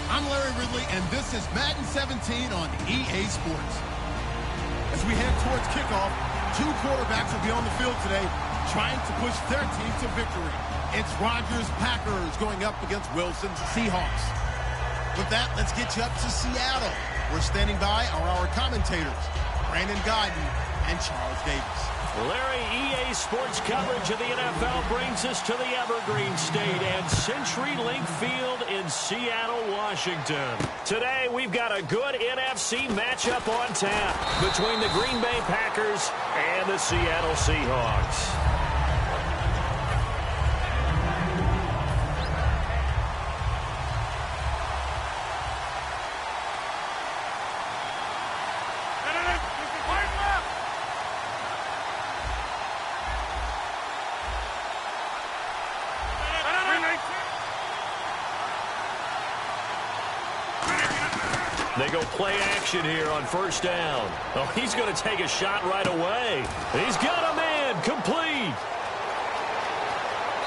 I'm Larry Ridley, and this is Madden 17 on EA Sports. As we head towards kickoff, two quarterbacks will be on the field today trying to push their team to victory. It's Rodgers' Packers going up against Wilson's Seahawks. With that, let's get you up to Seattle. We're standing by our commentators, Brandon Godden and Charles Davis. Larry, EA Sports coverage of the NFL brings us to the Evergreen State and CenturyLink Field in Seattle, Washington. Today, we've got a good NFC matchup on tap between the Green Bay Packers and the Seattle Seahawks. They go play action here on first down. Oh, he's going to take a shot right away. He's got a man complete.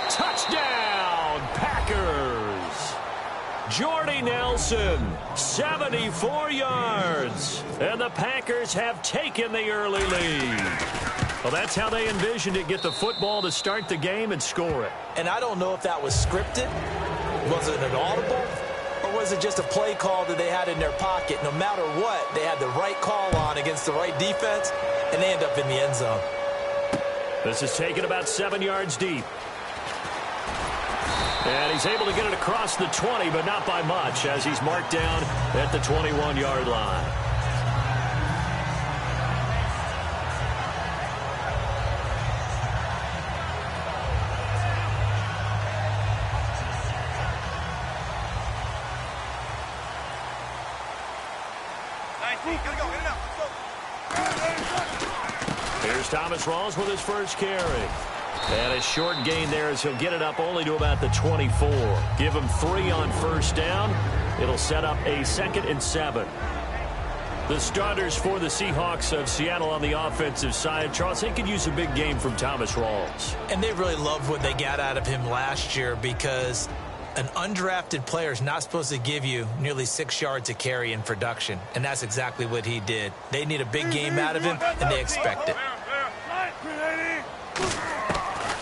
Touchdown, Packers. Jordy Nelson, 74 yards. And the Packers have taken the early lead. Well, that's how they envisioned it, get the football to start the game and score it. And I don't know if that was scripted. Was it an audible? Or was it just a play call that they had in their pocket? No matter what, they had the right call on against the right defense, and they end up in the end zone. This is taken about 7 yards deep. And he's able to get it across the 20, but not by much, as he's marked down at the 21-yard line. Here's Thomas Rawls with his first carry. And a short gain there as he'll get it up only to about the 24. Give him 3 on first down. It'll set up a 2nd and 7. The starters for the Seahawks of Seattle on the offensive side. Charles, they could use a big game from Thomas Rawls. And they really loved what they got out of him last year because an undrafted player is not supposed to give you nearly 6 yards a carry in production. And that's exactly what he did. They need a big game out of him, and they expect it.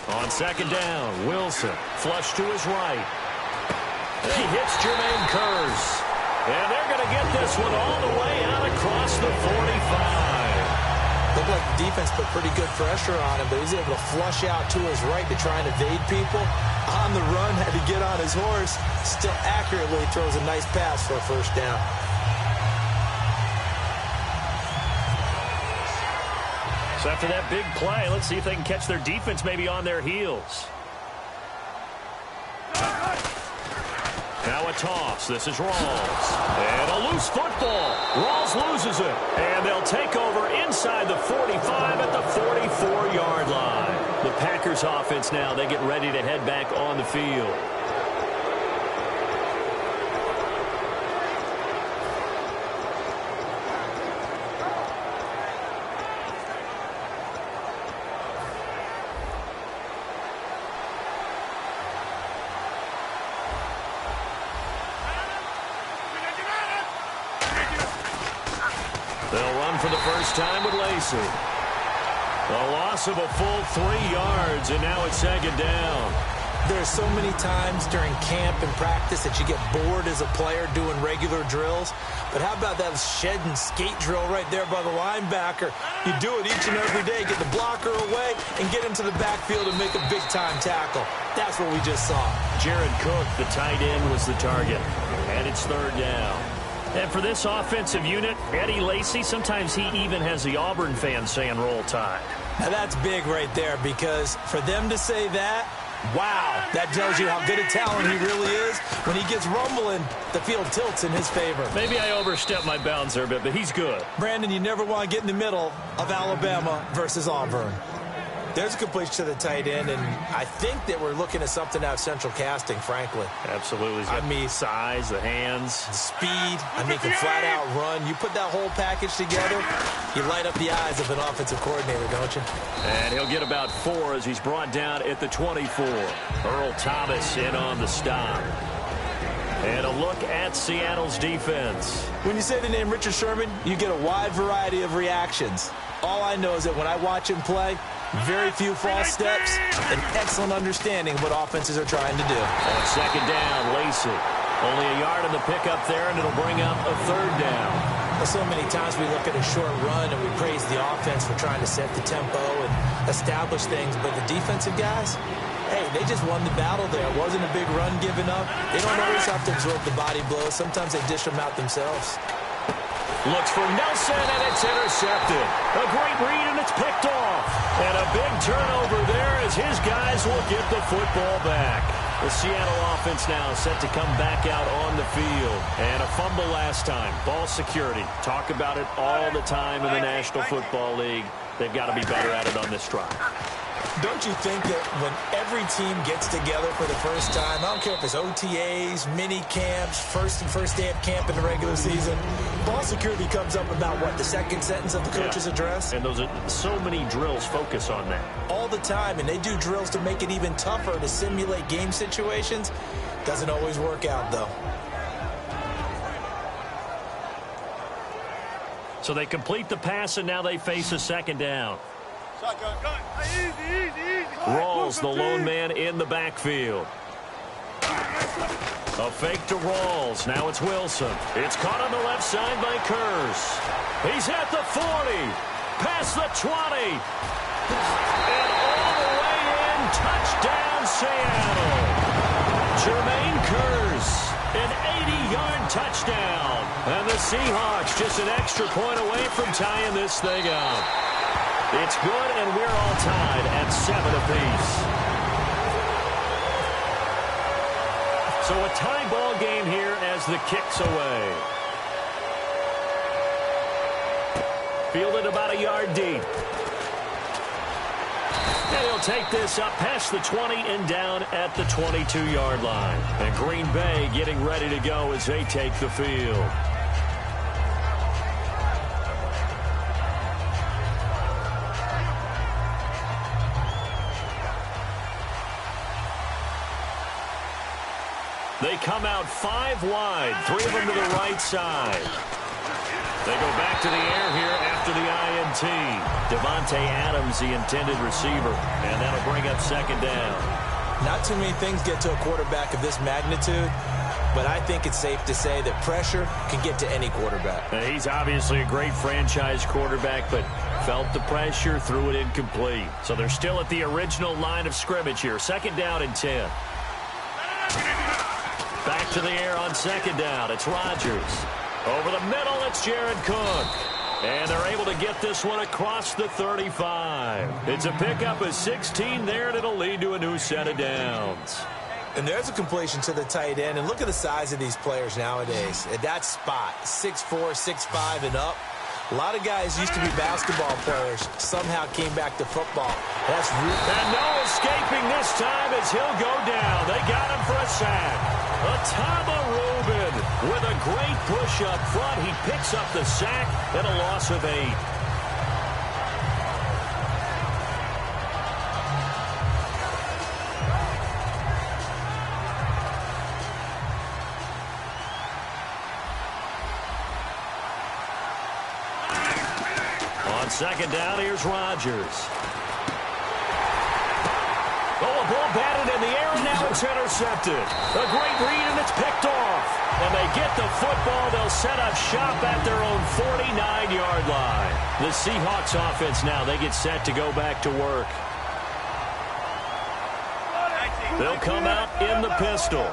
On second down, Wilson, flush to his right. He hits Jermaine Kearse. And they're going to get this one all the way out across the 45. Looked like the defense put pretty good pressure on him, but he was able to flush out to his right to try and evade people. On the run, had to get on his horse. Still accurately throws a nice pass for a first down. So after that big play, let's see if they can catch their defense maybe on their heels. Now a toss. This is Rawls. And a loose football. Rawls loses it. And they'll take over inside the 45 at the 44-yard line. The Packers offense now, they get ready to head back on the field. They'll run for the first time with Lacey. A loss of a full 3 yards, and now it's second down. There's so many times during camp and practice that you get bored as a player doing regular drills. But how about that shed and skate drill right there by the linebacker? You do it each and every day. Get the blocker away and get into the backfield and make a big-time tackle. That's what we just saw. Jared Cook, the tight end, was the target. And it's third down. And for this offensive unit, Eddie Lacy, sometimes he even has the Auburn fans saying roll tide. Now that's big right there, because for them to say that, wow, that tells you how good a talent he really is. When he gets rumbling, the field tilts in his favor. Maybe I overstepped my bounds there a bit, but he's good. Brandon, you never want to get in the middle of Alabama versus Auburn. There's a completion to the tight end, and I think that we're looking at something out of central casting, frankly. Absolutely. He's got the size, the hands. The speed. Can flat out run. You put that whole package together, you light up the eyes of an offensive coordinator, don't you? And he'll get about 4 as he's brought down at the 24. Earl Thomas in on the stop. And a look at Seattle's defense. When you say the name Richard Sherman, you get a wide variety of reactions. All I know is that when I watch him play, very few false steps, an excellent understanding of what offenses are trying to do. On second down, Lacey. Only a yard in the pickup there, and it'll bring up a third down. Well, so many times we look at a short run and we praise the offense for trying to set the tempo and establish things, but the defensive guys, hey, they just won the battle there. It wasn't a big run given up. They don't always have to absorb the body blows. Sometimes they dish them out themselves. Looks for Nelson, and it's intercepted. A great read, and it's picked off. And a big turnover there as his guys will get the football back. The Seattle offense now set to come back out on the field. And a fumble last time. Ball security. Talk about it all the time in the National Football League. They've got to be better at it on this drive. Don't you think that when every team gets together for the first time, I don't care if it's OTAs, mini camps, first day of camp in the regular season, ball security comes up about, what, the second sentence of the coach's address? And those are so many drills focus on that. All the time, and they do drills to make it even tougher to simulate game situations. Doesn't always work out, though. So they complete the pass, and now they face a second down. Rawls, the lone man in the backfield. A fake to Rawls. Now it's Wilson. It's caught on the left side by Kurz. He's at the 40. Past the 20. And all the way in. Touchdown, Seattle. Jermaine Kurz. An 80-yard touchdown. And the Seahawks just an extra point away from tying this thing up. It's good, and we're all tied at 7 apiece. So a tie ball game here as the kick's away. Fielded about a yard deep. And he'll take this up past the 20 and down at the 22-yard line. And Green Bay getting ready to go as they take the field. They come out 5 wide, 3 of them to the right side. They go back to the air here after the INT. Devontae Adams, the intended receiver, and that'll bring up second down. Not too many things get to a quarterback of this magnitude, but I think it's safe to say that pressure can get to any quarterback. Now, he's obviously a great franchise quarterback, but felt the pressure, threw it incomplete. So they're still at the original line of scrimmage here. Second down and 10. Back to the air on second down. It's Rodgers. Over the middle, it's Jared Cook. And they're able to get this one across the 35. It's a pickup of 16 there, and it'll lead to a new set of downs. And there's a completion to the tight end. And look at the size of these players nowadays. At that spot, 6'4", 6'5", and up. A lot of guys used to be basketball players, somehow came back to football. That's real. And no escaping this time as he'll go down. They got him for a sack. Atama Rubin with a great push up front. He picks up the sack and a loss of 8. On second down, here's Rodgers. Oh, a ball batted in the air, and now it's intercepted. A great read, and it's picked off. And they get the football. They'll set up shop at their own 49-yard line. The Seahawks offense now, they get set to go back to work. They'll come out in the pistol.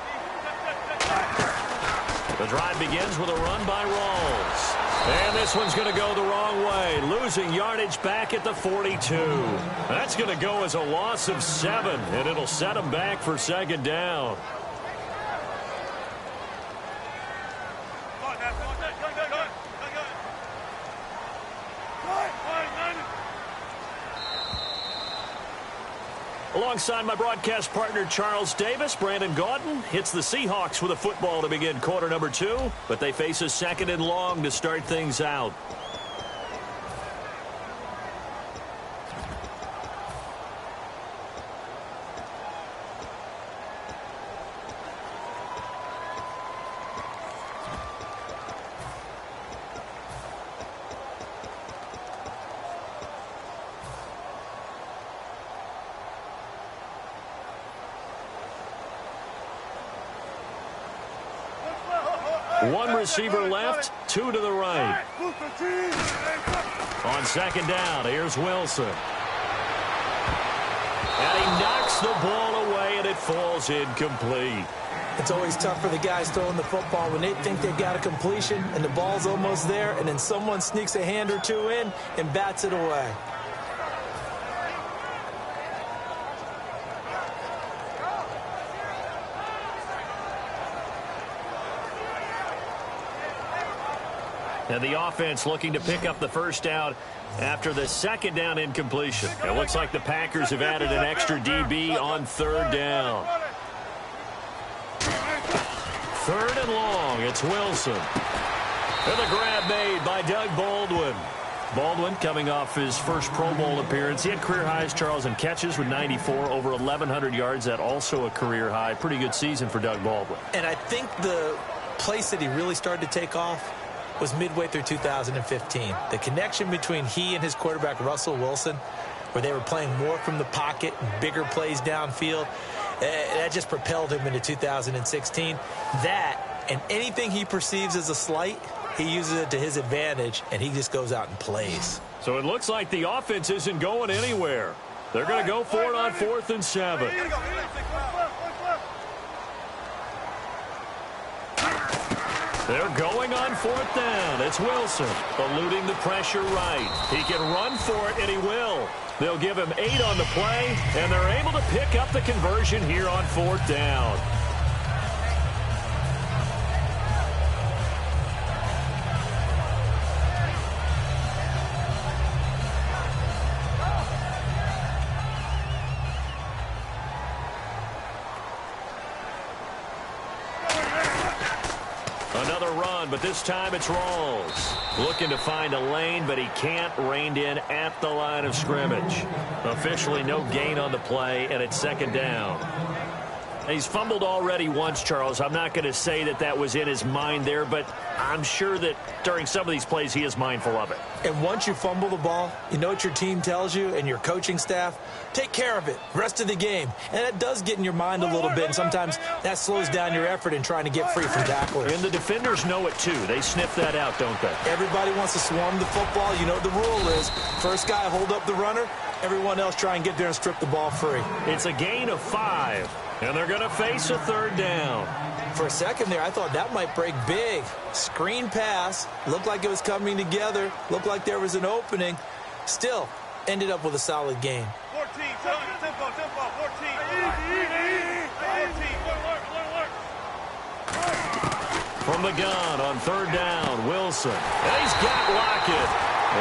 The drive begins with a run by Rawls. And this one's going to go the wrong way, losing yardage back at the 42. That's going to go as a loss of 7, and it'll set them back for second down. Alongside my broadcast partner, Charles Davis, Brandon Gaudin hits the Seahawks with a football to begin quarter number 2, but they face a second and long to start things out. One receiver left, 2 to the right. On second down, here's Wilson. And he knocks the ball away, and it falls incomplete. It's always tough for the guys throwing the football when they think they've got a completion and the ball's almost there, and then someone sneaks a hand or two in and bats it away. And the offense looking to pick up the first down after the second down incompletion. It looks like the Packers have added an extra DB on third down. Third and long, it's Wilson. And the grab made by Doug Baldwin. Baldwin coming off his first Pro Bowl appearance. He had career highs, Charles, in catches with 94, over 1,100 yards. That also a career high. Pretty good season for Doug Baldwin. And I think the place that he really started to take off was midway through 2015. The connection between he and his quarterback, Russell Wilson, where they were playing more from the pocket and bigger plays downfield, that just propelled him into 2016. That and anything he perceives as a slight, he uses it to his advantage, and he just goes out and plays. So it looks like the offense isn't going anywhere. They're going to go for it on 4th and 7. They're going on 4th down. It's Wilson eluding the pressure right. He can run for it, and he will. They'll give him 8 on the play, and they're able to pick up the conversion here on 4th down. Another run, but this time it's Rawls. Looking to find a lane, but he can't. Reined in at the line of scrimmage. Officially no gain on the play, and it's second down. He's fumbled already once, Charles. I'm not going to say that that was in his mind there, but I'm sure that during some of these plays he is mindful of it. And once you fumble the ball, you know what your team tells you and your coaching staff? Take care of it rest of the game. And that does get in your mind a little bit, and sometimes that slows down your effort in trying to get free from tacklers. And the defenders know it too. They sniff that out, don't they? Everybody wants to swarm the football. You know what the rule is. First guy hold up the runner. Everyone else try and get there and strip the ball free. It's a gain of 5. And they're going to face a third down. For a second there, I thought that might break big. Screen pass. Looked like it was coming together. Looked like there was an opening. Still, ended up with a solid gain. 14, tempo, 14. From the gun on third down, Wilson. And he's got Lockett.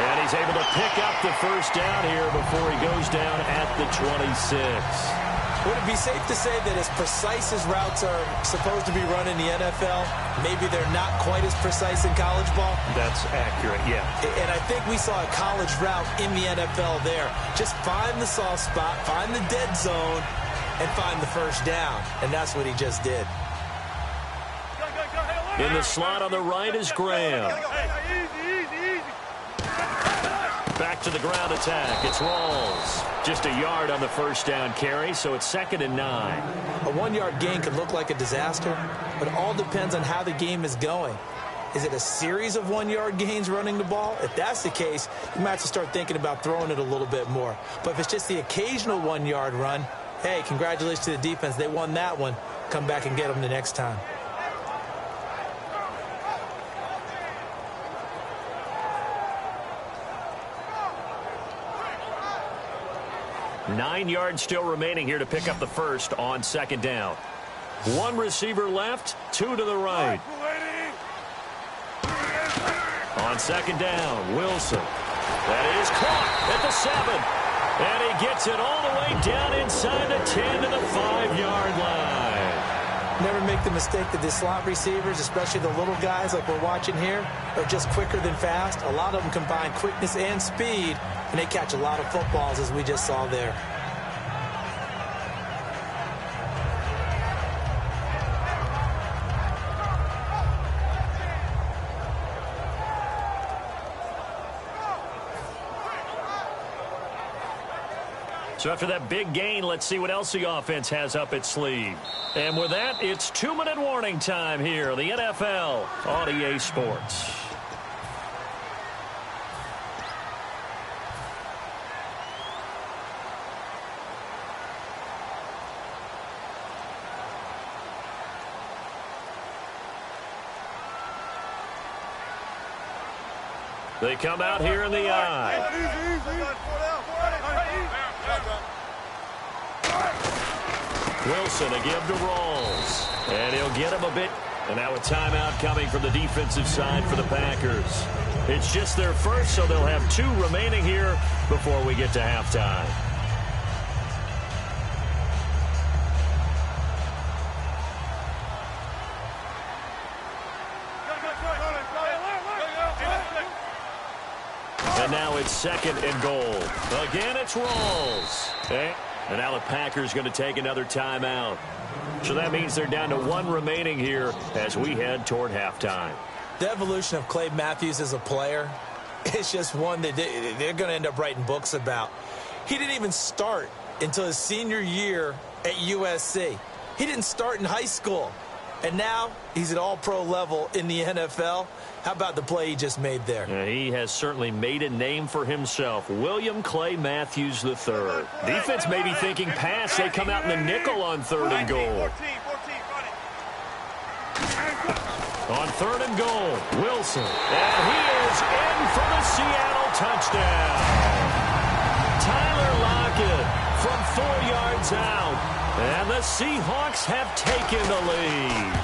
And he's able to pick up the first down here before he goes down at the 26. Would it be safe to say that as precise as routes are supposed to be run in the NFL, maybe they're not quite as precise in college ball? That's accurate, yeah. And I think we saw a college route in the NFL there. Just find the soft spot, find the dead zone, and find the first down. And that's what he just did. In the slot on the right is Graham. Back to the ground attack. It's Rawls. Just a yard on the first down carry, so it's 2nd and 9. A 1-yard gain could look like a disaster, but it all depends on how the game is going. Is it a series of 1-yard gains running the ball? If that's the case, you might have to start thinking about throwing it a little bit more. But if it's just the occasional 1-yard run, hey, congratulations to the defense. They won that one. Come back and get them the next time. 9 yards still remaining here to pick up the first on 2nd down. 1 receiver left, 2 to the right. On 2nd down, Wilson. That is caught at the 7. And he gets it all the way down inside the 10 to the 5-yard line. Never make the mistake that the slot receivers, especially the little guys like we're watching here, are just quicker than fast. A lot of them combine quickness and speed, and they catch a lot of footballs, as we just saw there. So after that big gain, let's see what else the offense has up its sleeve. And with that, it's 2-minute warning time here, the NFL on EA Sports. They come out here in the eye. Wilson, a give to Rawls. And he'll get him a bit. And now a timeout coming from the defensive side for the Packers. It's just their first, so they'll have 2 remaining here before we get to halftime. And now it's 2nd and goal. Again, it's Rawls. And now the Packers going to take another timeout. So that means they're down to 1 remaining here as we head toward halftime. The evolution of Clay Matthews as a player is just one that they're going to end up writing books about. He didn't even start until his senior year at USC. He didn't start in high school. And now he's at all-pro level in the NFL. How about the play he just made there? Yeah, he has certainly made a name for himself. William Clay Matthews III. Defense may be thinking pass. They come out in the nickel on 3rd and goal. On 3rd and goal, Wilson. And he is in for the Seattle touchdown. Tyler Lockett from 4 yards out. And the Seahawks have taken the lead.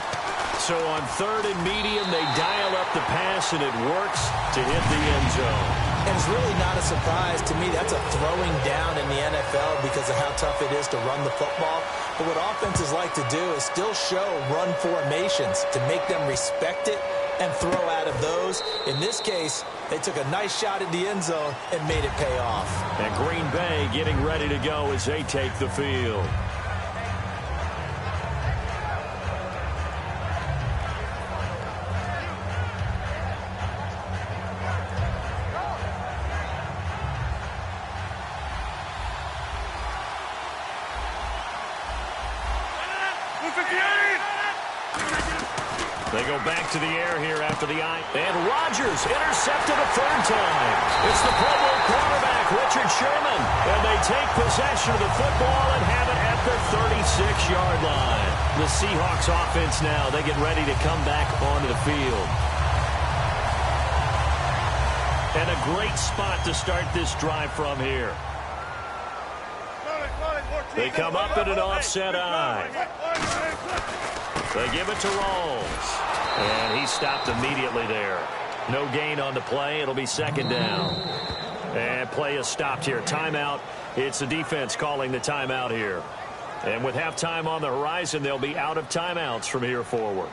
So on 3rd and medium, they dial up the pass, and it works to hit the end zone. And it's really not a surprise to me. That's a throwing down in the NFL because of how tough it is to run the football. But what offenses like to do is still show run formations to make them respect it and throw out of those. In this case, they took a nice shot at the end zone and made it pay off. And Green Bay getting ready to go as they take the field. They go back to the air here after the eye. And Rodgers intercepted a 3rd time. It's the Pro Bowl quarterback, Richard Sherman. And they take possession of the football and have it at the 36-yard line. The Seahawks offense now, they get ready to come back onto the field. And a great spot to start this drive from here. They come up in an offset eye. They give it to Rawls. And he stopped immediately there. No gain on the play. It'll be 2nd down. And play is stopped here. Timeout. It's the defense calling the timeout here. And with halftime on the horizon, they'll be out of timeouts from here forward.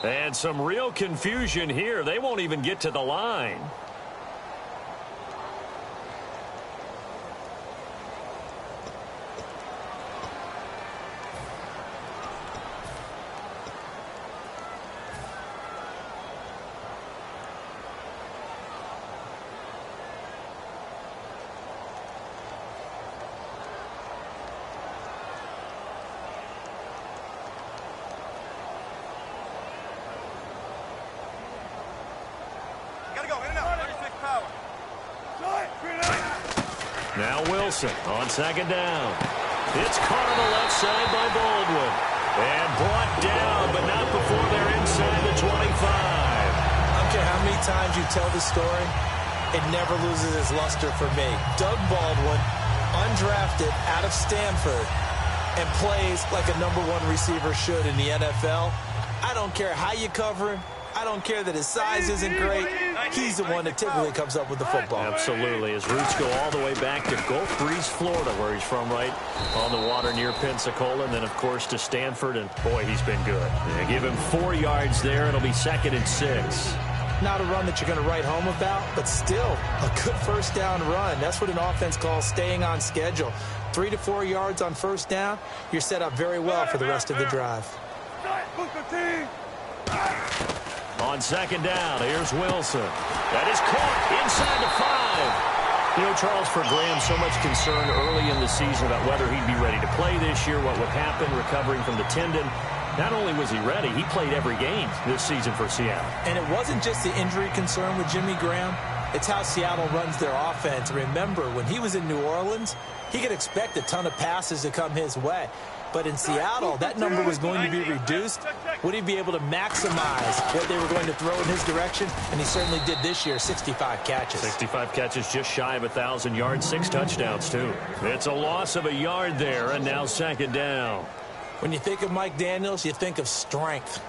And some real confusion here. They won't even get to the line. Now Wilson on second down. It's caught on the left side by Baldwin. And brought down, but not before they're inside the 25. I don't care how many times you tell the story, it never loses its luster for me. Doug Baldwin, undrafted out of Stanford, and plays like a #1 receiver should in the NFL. I don't care how you cover him. I don't care that his size isn't great. He's the one that typically comes up with the football. Absolutely. His roots go all the way back to Gulf Breeze, Florida, where he's from, right on the water near Pensacola. And then, of course, to Stanford. And, boy, he's been good. Yeah, give him 4 yards there. It'll be 2nd and 6. Not a run that you're going to write home about, but still a good first down run. That's what an offense calls staying on schedule. 3 to 4 yards on first down. You're set up very well for the rest of the drive. On second down, here's Wilson. That is caught inside the 5. You know, Charles, for Graham, so much concern early in the season about whether he'd be ready to play this year, what would happen recovering from the tendon. Not only was he ready, he played every game this season for Seattle. And it wasn't just the injury concern with Jimmy Graham. It's how Seattle runs their offense. Remember, when he was in New Orleans, he could expect a ton of passes to come his way. But in Seattle, that number was going to be reduced. Would he be able to maximize what they were going to throw in his direction? And he certainly did this year, 65 catches. 65 catches, just shy of 1,000 yards, 6 touchdowns, too. It's a loss of a yard there, and now second down. When you think of Mike Daniels, you think of strength.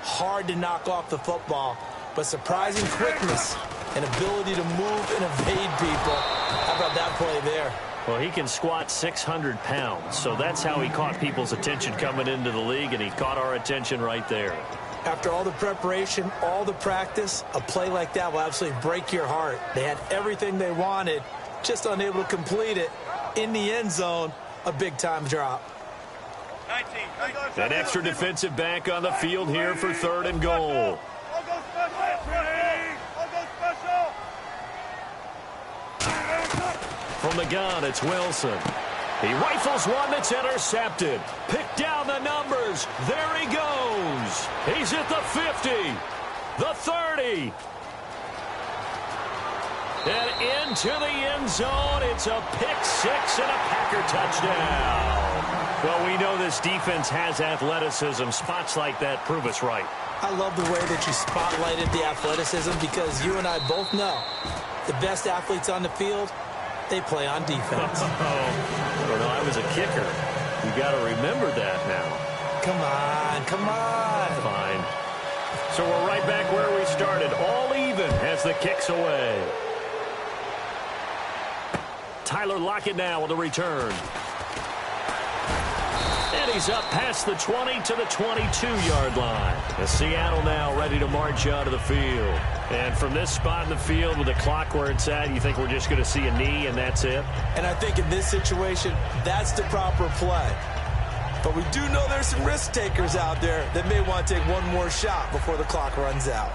Hard to knock off the football, but surprising quickness and ability to move and evade people. How about that play there? Well, he can squat 600 pounds, so that's how he caught people's attention coming into the league, and he caught our attention right there. After all the preparation, all the practice, a play like that will absolutely break your heart. They had everything they wanted, just unable to complete it. In the end zone, a big-time drop. An extra defensive back on the field here for 3rd and goal. From the gun, it's Wilson. He rifles one that's intercepted. Pick down the numbers. There he goes. He's at the 50, the 30. And into the end zone. It's a pick 6 and a Packer touchdown. Well, we know this defense has athleticism. Spots like that prove us right. I love the way that you spotlighted the athleticism because you and I both know the best athletes on the field, they play on defense. Well, no, I was a kicker. You got to remember that now. Come on, come on. Fine. So we're right back where we started. All even as the kick's away. Tyler Lockett now with the return. And he's up past the 20 to the 22-yard line. As Seattle now ready to march out of the field. And from this spot in the field with the clock where it's at, you think we're just going to see a knee and that's it? And I think in this situation, that's the proper play. But we do know there's some risk takers out there that may want to take one more shot before the clock runs out.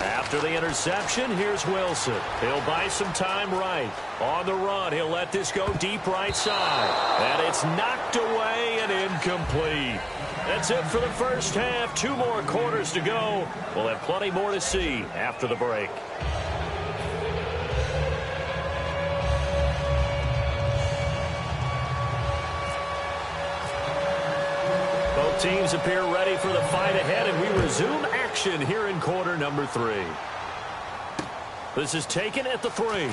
After the interception, here's Wilson. He'll buy some time right. On the run, he'll let this go deep right side. And it's knocked away and incomplete. That's it for the first half. 2 more quarters to go. We'll have plenty more to see after the break. Both teams appear ready for the fight ahead, and we resume action here in quarter number 3. This is taken at the 3.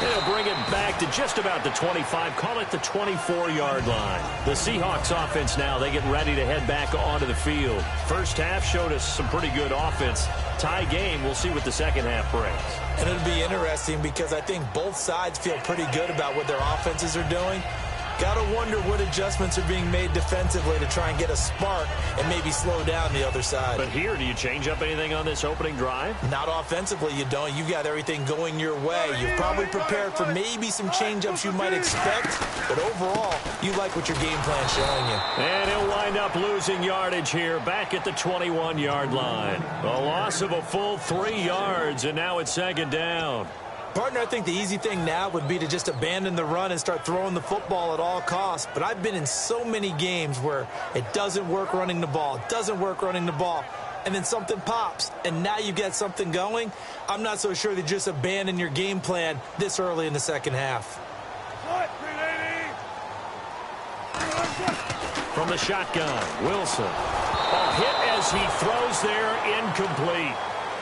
They'll bring it back to just about the 25. Call it the 24-yard line. The Seahawks offense now, they get ready to head back onto the field. First half showed us some pretty good offense. Tie game, we'll see what the second half brings. And it'll be interesting because I think both sides feel pretty good about what their offenses are doing. Got to wonder what adjustments are being made defensively to try and get a spark and maybe slow down the other side. But here, do you change up anything on this opening drive? Not offensively, you don't. You've got everything going your way. You've probably prepared for maybe some change-ups you might expect, but overall, you like what your game plan's showing you. And he'll wind up losing yardage here, back at the 21-yard line. A loss of a full 3 yards, and now it's second down. Partner, I think the easy thing now would be to just abandon the run and start throwing the football at all costs. But I've been in so many games where it doesn't work running the ball, and then something pops, and now you get something going. I'm not so sure that just abandon your game plan this early in the second half. From the shotgun, Wilson. A hit as he throws there, incomplete.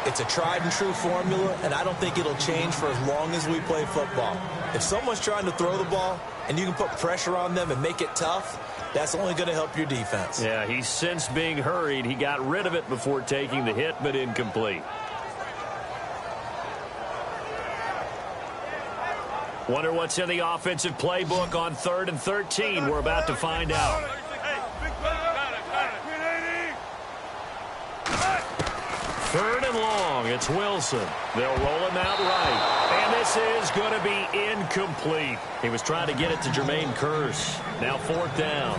It's a tried-and-true formula, and I don't think it'll change for as long as we play football. If someone's trying to throw the ball and you can put pressure on them and make it tough, that's only going to help your defense. Yeah, he's since being hurried. He got rid of it before taking the hit, but incomplete. Wonder what's in the offensive playbook on 3rd and 13. We're about to find out. Third and long, it's Wilson. They'll roll him out right. And this is going to be incomplete. He was trying to get it to Jermaine Kearse. Now 4th down.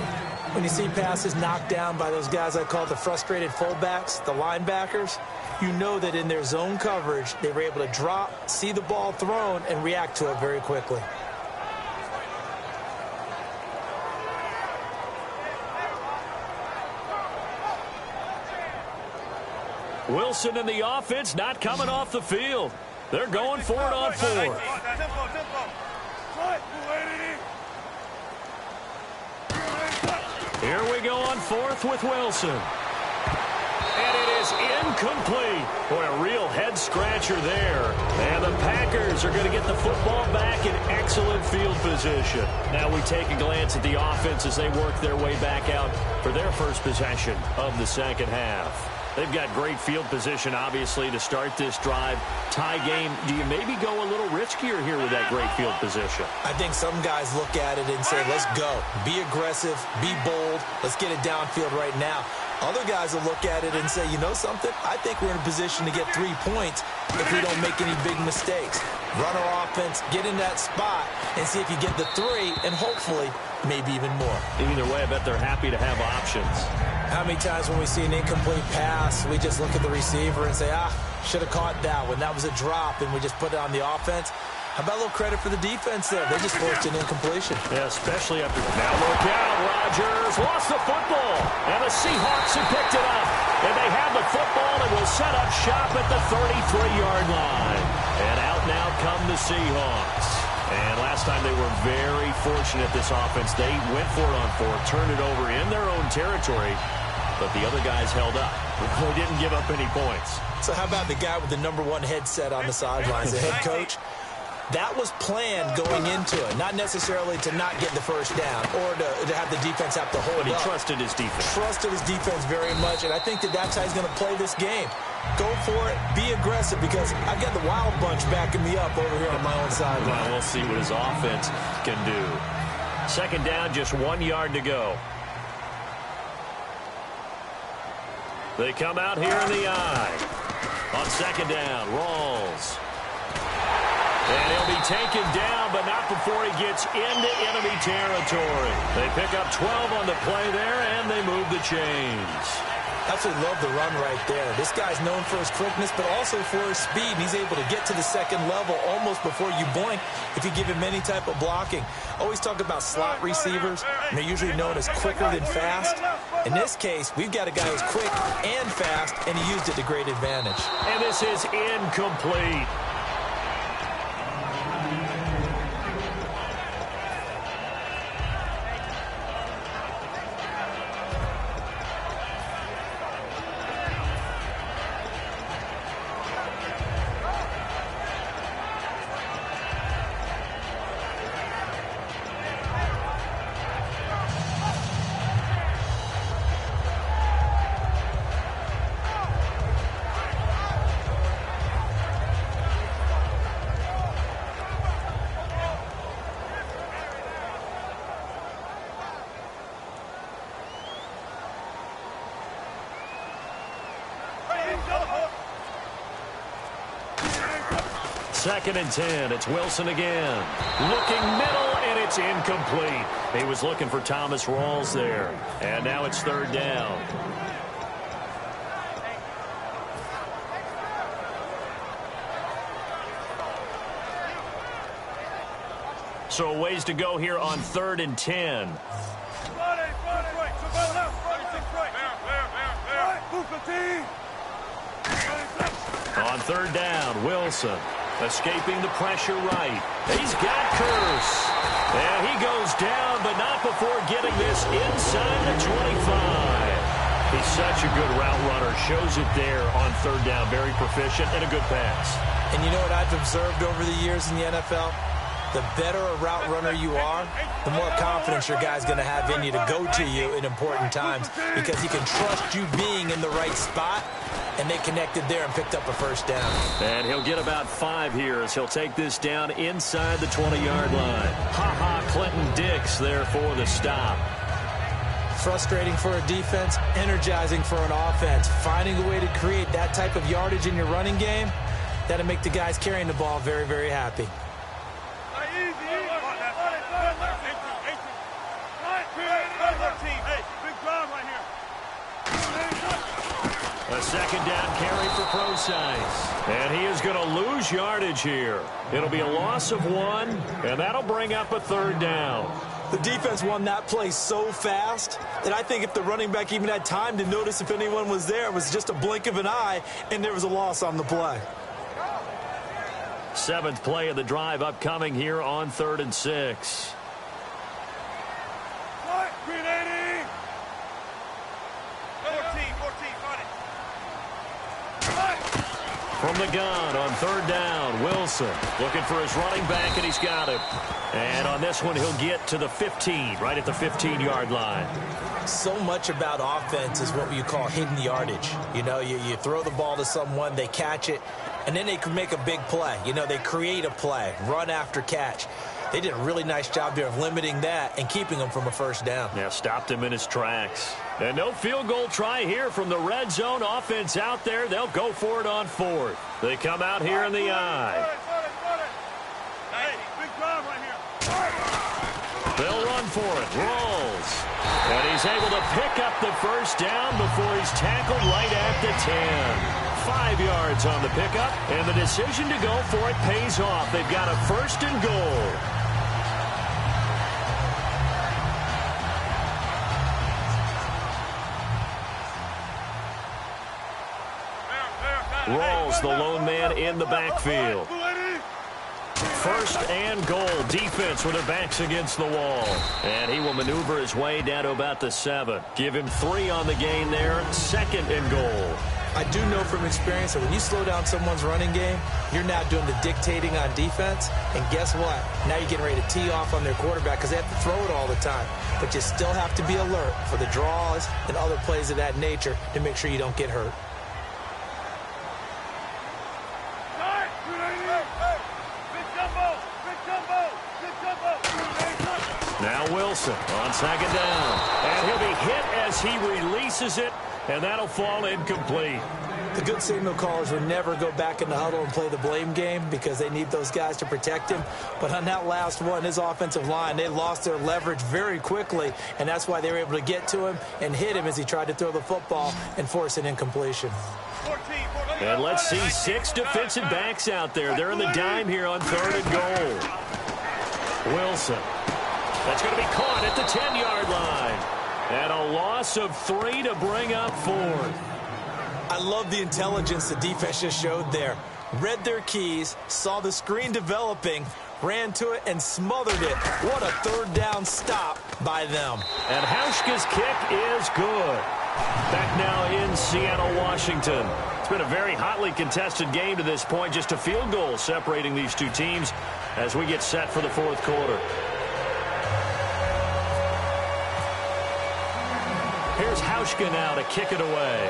When you see passes knocked down by those guys I call the frustrated fullbacks, the linebackers, you know that in their zone coverage, they were able to drop, see the ball thrown, and react to it very quickly. Wilson and the offense not coming off the field. They're going for it on 4th. Here we go on 4th with Wilson. And it is incomplete. Boy, a real head-scratcher there. And the Packers are going to get the football back in excellent field position. Now we take a glance at the offense as they work their way back out for their first possession of the second half. They've got great field position, obviously, to start this drive. Tie game, do you maybe go a little riskier here with that great field position? I think some guys look at it and say, let's go. Be aggressive. Be bold. Let's get it downfield right now. Other guys will look at it and say, you know something? I think we're in a position to get 3 points if we don't make any big mistakes. Run our offense, get in that spot, and see if you get the 3, and hopefully maybe even more. Either way, I bet they're happy to have options. How many times when we see an incomplete pass, we just look at the receiver and say, should have caught that one. That was a drop, and we just put it on the offense. How about a little credit for the defense there? They just forced an incompletion. Yeah, especially after... Now look out, Rodgers lost the football, and the Seahawks have picked it up. And they have the football and will set up shop at the 33-yard line. And out now come the Seahawks. And last time they were very fortunate, this offense. They went for it on 4th, turned it over in their own territory, but the other guys held up. They didn't give up any points. So how about the guy with the #1 headset on the sidelines, the head coach? That was planned going into it, not necessarily to not get the first down or to have the defense have to hold up. But he trusted his defense. Trusted his defense very much, and I think that's how he's going to play this game. Go for it, be aggressive, because I've got the wild bunch backing me up over here on my own sideline. Well, we'll see what his offense can do. Second down, just 1 yard to go. They come out here in the eye. On second down, Rawls. And he'll be taken down, but not before he gets into enemy territory. They pick up 12 on the play there, and they move the chains. Absolutely love the run right there. This guy's known for his quickness, but also for his speed. And he's able to get to the second level almost before you blink if you give him any type of blocking. Always talk about slot receivers, and they're usually known as quicker than fast. In this case, we've got a guy who's quick and fast, and he used it to great advantage. And this is incomplete. 2nd and 10. It's Wilson again. Looking middle, and it's incomplete. He was looking for Thomas Rawls there. And now it's 3rd down. So a ways to go here on 3rd and 10. On 3rd down, Wilson escaping the pressure right. He's got Curse. And he goes down, but not before getting this inside the 25. He's such a good route runner. Shows it there on 3rd down. Very proficient and a good pass. And you know what I've observed over the years in the NFL? The better a route runner you are, the more confidence your guy's going to have in you to go to you in important times because he can trust you being in the right spot, and they connected there and picked up a 1st down. And he'll get about 5 here as he'll take this down inside the 20-yard line. Ha-ha, Clinton Dix there for the stop. Frustrating for a defense, energizing for an offense. Finding a way to create that type of yardage in your running game, that'll make the guys carrying the ball very, very happy. A 2nd down carry for Procise. And he is going to lose yardage here. It'll be a loss of 1, and that'll bring up a 3rd down. The defense won that play so fast that I think if the running back even had time to notice if anyone was there, it was just a blink of an eye, and there was a loss on the play. 7th play of the drive upcoming here on 3rd and 6. From the gun on 3rd down, Wilson looking for his running back, and he's got him. And on this one, he'll get to the 15, right at the 15-yard line. So much about offense is what you call hidden yardage. You know, you throw the ball to someone, they catch it, and then they can make a big play. You know, they create a play, run after catch. They did a really nice job there of limiting that and keeping him from a 1st down. Yeah, stopped him in his tracks. And no field goal try here from the red zone offense out there. They'll go for it on 4th. They come out here in the eye. They'll run for it. Rolls. And he's able to pick up the 1st down before he's tackled right at the 10. 5 yards on the pickup, and the decision to go for it pays off. They've got a 1st and goal. Rawls, the lone man in the backfield. 1st and goal. Defense with their backs against the wall. And he will maneuver his way down to about the 7. Give him 3 on the gain there. 2nd and goal. I do know from experience that when you slow down someone's running game, you're now doing the dictating on defense. And guess what? Now you're getting ready to tee off on their quarterback because they have to throw it all the time. But you still have to be alert for the draws and other plays of that nature to make sure you don't get hurt. Now Wilson on 2nd down. And he'll be hit as he releases it, and that'll fall incomplete. The good signal callers would never go back in the huddle and play the blame game because they need those guys to protect him. But on that last one, his offensive line, they lost their leverage very quickly, and that's why they were able to get to him and hit him as he tried to throw the football and force an incompletion. And let's see 6 defensive backs out there. They're in the dime here on 3rd and goal. Wilson. That's going to be caught at the 10-yard line. And a loss of 3 to bring up 4th. I love the intelligence the defense just showed there. Read their keys, saw the screen developing, ran to it, and smothered it. What a 3rd down stop by them. And Hauschka's kick is good. Back now in Seattle, Washington. It's been a very hotly contested game to this point. Just a field goal separating these two teams as we get set for the 4th quarter. Here's Hauschka now to kick it away.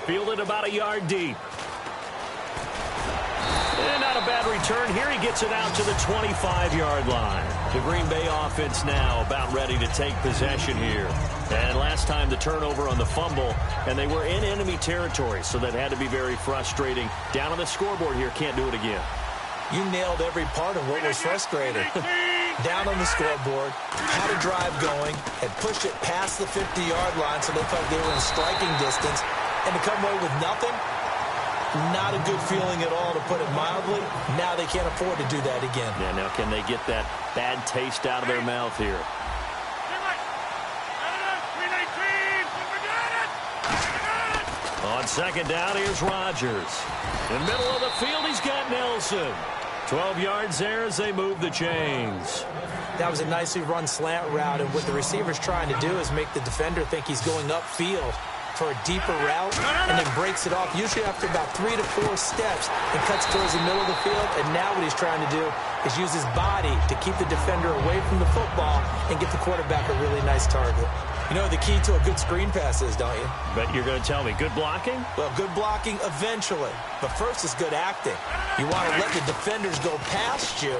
Fielded about a yard deep. And not a bad return here. He gets it out to the 25-yard line. The Green Bay offense now about ready to take possession here. And last time the turnover on the fumble, and they were in enemy territory, so that had to be very frustrating. Down on the scoreboard here, can't do it again. You nailed every part of what was frustrating. Down on the scoreboard, had a drive going, had pushed it past the 50-yard line so they felt they were in striking distance, and to come away with nothing, not a good feeling at all, to put it mildly. Now they can't afford to do that again. Yeah, now can they get that bad taste out of their mouth here? On second down, here's Rodgers. In the middle of the field, he's got Nelson. 12 yards there as they move the chains. That was a nicely run slant route, and what the receiver's trying to do is make the defender think he's going upfield for a deeper route, and then breaks it off, usually after about 3 to 4 steps, and cuts towards the middle of the field. And now what he's trying to do is use his body to keep the defender away from the football and get the quarterback a really nice target. You know the key to a good screen pass is, don't you? But you're going to tell me, good blocking? Well, good blocking eventually. But first is good acting. You want to let the defenders go past you,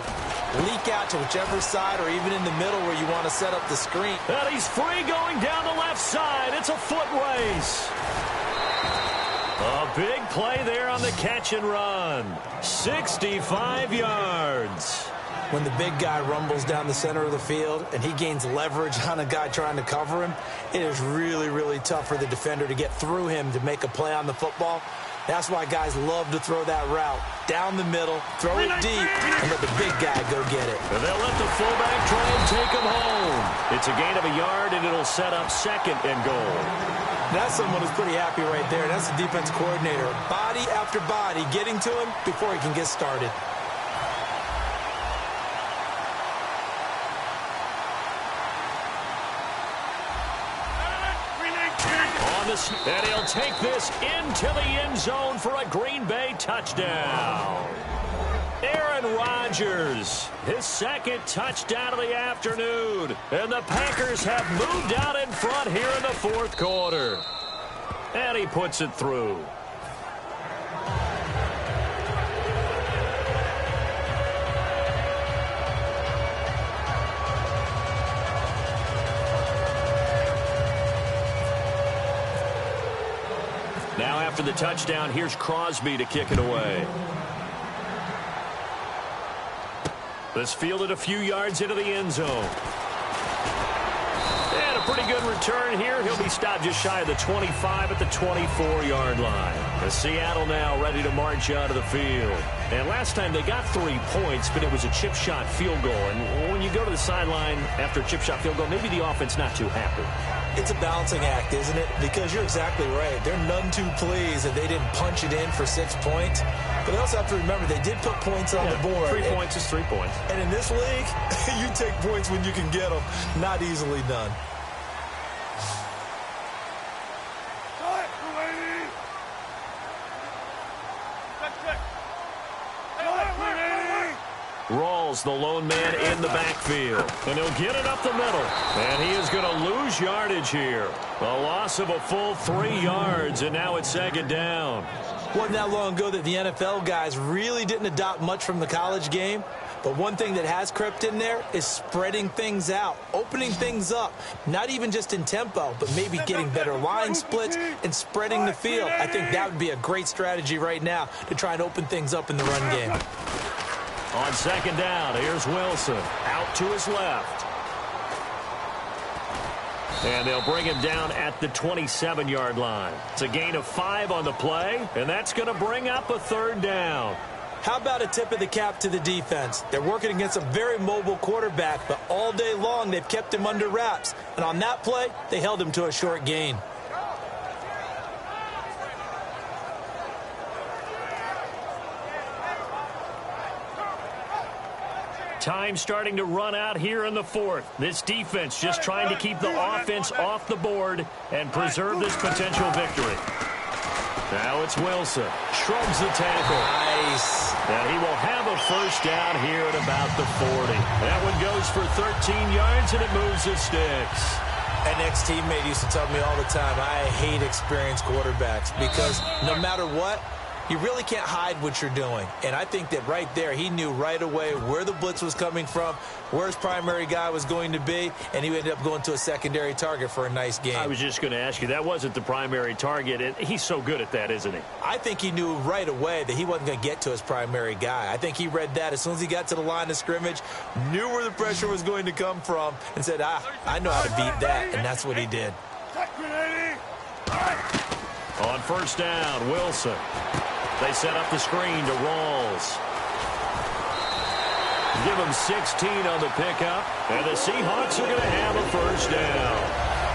leak out to whichever side or even in the middle where you want to set up the screen. And he's free going down the left side. It's a foot race. A big play there on the catch and run. 65 yards. When the big guy rumbles down the center of the field and he gains leverage on a guy trying to cover him, it is really, really tough for the defender to get through him to make a play on the football. That's why guys love to throw that route. Down the middle, throw it deep, and let the big guy go get it. And they'll let the fullback try and take him home. It's a gain of a yard, and it'll set up second and goal. That's someone who's pretty happy right there. That's the defense coordinator. Body after body getting to him before he can get started. And he'll take this into the end zone for a Green Bay touchdown. Aaron Rodgers, his second touchdown of the afternoon. And the Packers have moved out in front here in the fourth quarter. And he puts it through. Now after the touchdown, here's Crosby to kick it away. This fielded a few yards into the end zone. And a pretty good return here. He'll be stopped just shy of the 25 at the 24-yard line. The Seattle now ready to march out of the field. And last time they got 3 points, but it was a chip shot field goal. And when you go to the sideline after a chip shot field goal, maybe the offense not too happy. It's a balancing act, isn't it? Because you're exactly right. They're none too pleased that they didn't punch it in for 6 points. But they also have to remember they did put points on the board. 3 points is 3 points. And in this league, you take points when you can get them. Not easily done. Rawls, the lone man in the backfield. And he'll get it up the middle. And he is going to lose yardage here. A loss of a full 3 yards, and now it's second down. Wasn't that long ago that the NFL guys really didn't adopt much from the college game. But one thing that has crept in there is spreading things out, opening things up, not even just in tempo, but maybe getting better line splits and spreading the field. I think that would be a great strategy right now to try and open things up in the run game. On second down, here's Wilson out to his left. And they'll bring him down at the 27-yard line. It's a gain of 5 on the play, and that's going to bring up a third down. How about a tip of the cap to the defense? They're working against a very mobile quarterback, but all day long they've kept him under wraps. And on that play, they held him to a short gain. Time starting to run out here in the fourth. This defense just trying to keep the offense off the board and preserve this potential victory. Now it's Wilson. Shrugs the tackle. Nice. And he will have a first down here at about the 40. That one goes for 13 yards, and it moves the sticks. An ex-teammate used to tell me all the time, I hate experienced quarterbacks because no matter what, you really can't hide what you're doing. And I think that right there, he knew right away where the blitz was coming from, where his primary guy was going to be, and he ended up going to a secondary target for a nice game. I was just going to ask you, that wasn't the primary target, and he's so good at that, isn't he? I think he knew right away that he wasn't going to get to his primary guy. I think he read that as soon as he got to the line of scrimmage, knew where the pressure was going to come from, and said, I know how to beat that, and that's what he did. On first down, Wilson. They set up the screen to Rawls. Give him 16 on the pickup, and the Seahawks are going to have a first down.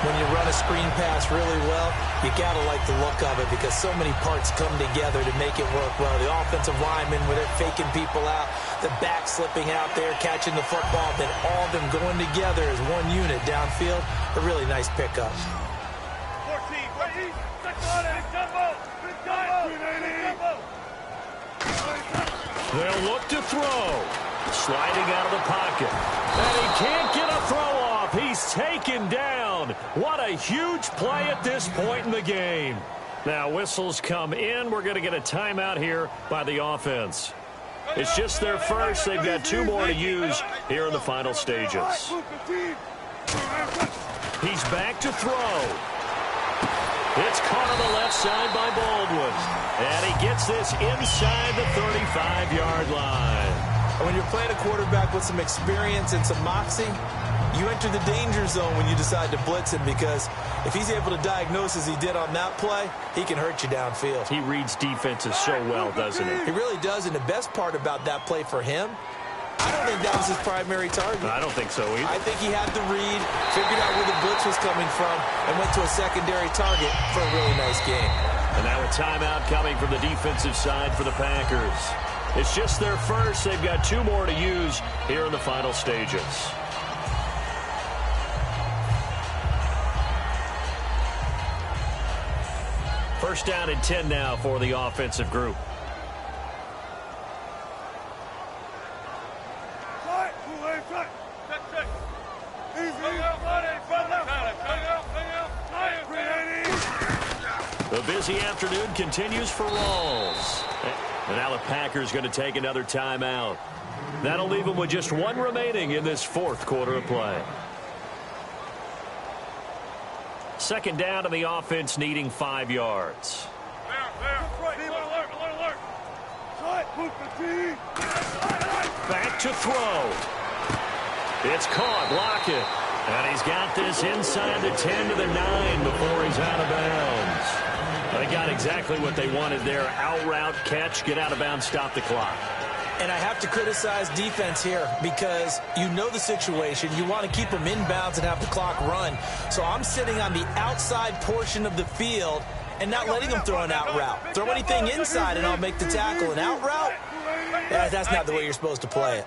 When you run a screen pass really well, you got to like the look of it because so many parts come together to make it work well. The offensive linemen, where they're faking people out, the back slipping out there, catching the football, then all of them going together as one unit downfield. A really nice pickup. 14, They'll look to throw. Sliding out of the pocket. And he can't get a throw off. He's taken down. What a huge play at this point in the game. Now whistles come in. We're going to get a timeout here by the offense. It's just their first. They've got 2 more to use here in the final stages. He's back to throw. It's caught on the left side by Baldwin. And he gets this inside the 35-yard line. When you're playing a quarterback with some experience and some moxie, you enter the danger zone when you decide to blitz him because if he's able to diagnose as he did on that play, he can hurt you downfield. He reads defenses so well, doesn't he? He really does, and the best part about that play for him, I don't think that was his primary target. I don't think so either. I think he had the read, figured out where the blitz was coming from, and went to a secondary target for a really nice game. And now a timeout coming from the defensive side for the Packers. It's just their first. They've got 2 more to use here in the final stages. First down and 10 now for the offensive group. The busy afternoon continues for Rawls. And now the Packers going to take another timeout. That'll leave them with just 1 remaining in this 4th quarter of play. Second down to the offense needing 5 yards. Back to throw. It's caught. Block it. And he's got this inside the 10 to the 9 before he's out of bounds. They got exactly what they wanted there. Out route, catch, get out of bounds, stop the clock. And I have to criticize defense here because you know the situation. You want to keep them inbounds and have the clock run. So I'm sitting on the outside portion of the field and not letting them throw an out route. Throw anything inside and I'll make the tackle. An out route? That's not the way you're supposed to play it.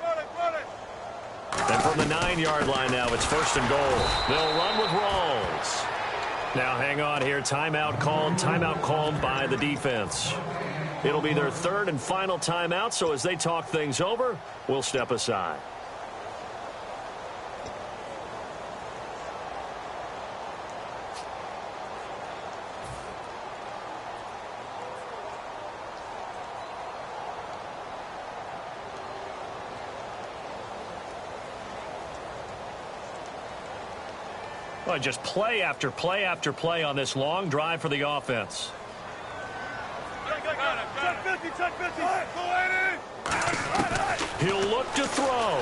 And from the 9-yard line now, it's 1st and goal. They'll run with Rawls. Now hang on here. Timeout called by the defense. It'll be their 3rd and final timeout, so as they talk things over, we'll step aside. Well, just play after play after play on this long drive for the offense. He'll look to throw.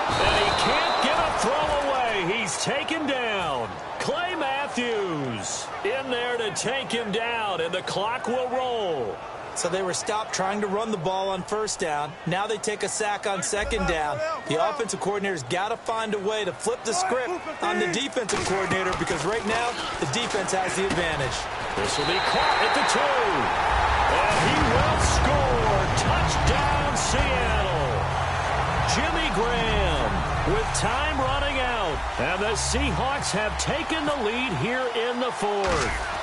And he can't get a throw away. He's taken down. Clay Matthews in there to take him down, and the clock will roll. So they were stopped trying to run the ball on 1st down. Now they take a sack on 2nd down. The offensive coordinator's got to find a way to flip the script on the defensive coordinator because right now the defense has the advantage. This will be caught at the 2. And he will score. Touchdown, Seattle. Jimmy Graham with time running out. And the Seahawks have taken the lead here in the 4th.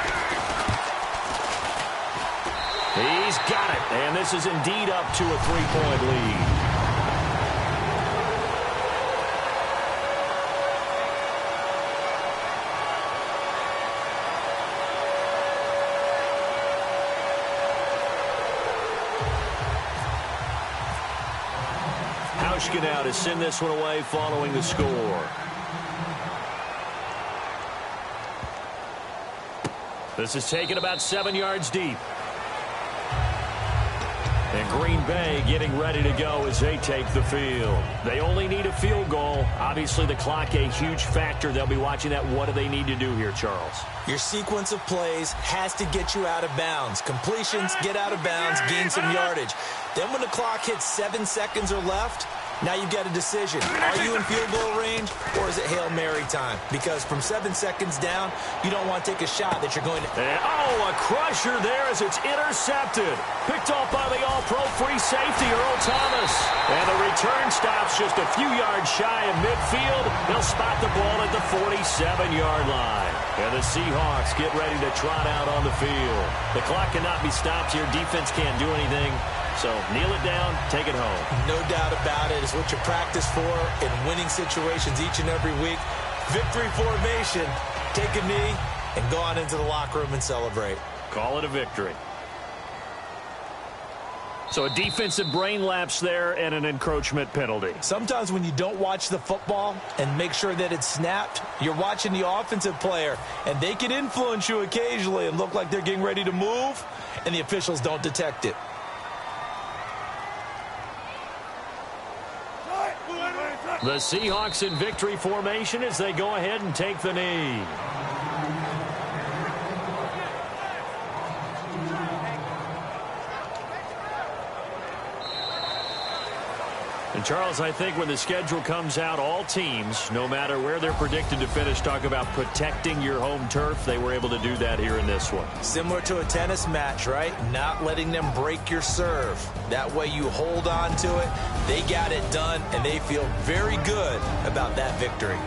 He's got it, and this is indeed up to a 3-point lead. Hauschka now to send this one away following the score. This is taken about 7 yards deep. And Green Bay getting ready to go as they take the field. They only need a field goal. Obviously, the clock a huge factor. They'll be watching that. What do they need to do here, Charles? Your sequence of plays has to get you out of bounds. Completions, get out of bounds, gain some yardage. Then when the clock hits 7 seconds or left, now you've got a decision. Are you in field goal range, or is it Hail Mary time? Because from 7 seconds down, you don't want to take a shot that you're going to... a crusher there as it's intercepted. Picked off by the all-pro free safety, Earl Thomas. And the return stops just a few yards shy of midfield. They'll spot the ball at the 47-yard line. And the Seahawks get ready to trot out on the field. The clock cannot be stopped here. Defense can't do anything. So kneel it down, take it home. No doubt about it. It's what you practice for in winning situations each and every week. Victory formation. Take a knee and go on into the locker room and celebrate. Call it a victory. So a defensive brain lapse there and an encroachment penalty. Sometimes when you don't watch the football and make sure that it's snapped, you're watching the offensive player, and they can influence you occasionally and look like they're getting ready to move, and the officials don't detect it. The Seahawks in victory formation as they go ahead and take the knee. And Charles, I think when the schedule comes out, all teams, no matter where they're predicted to finish, talk about protecting your home turf. They were able to do that here in this one. Similar to a tennis match, right? Not letting them break your serve. That way you hold on to it. They got it done, and they feel very good about that victory.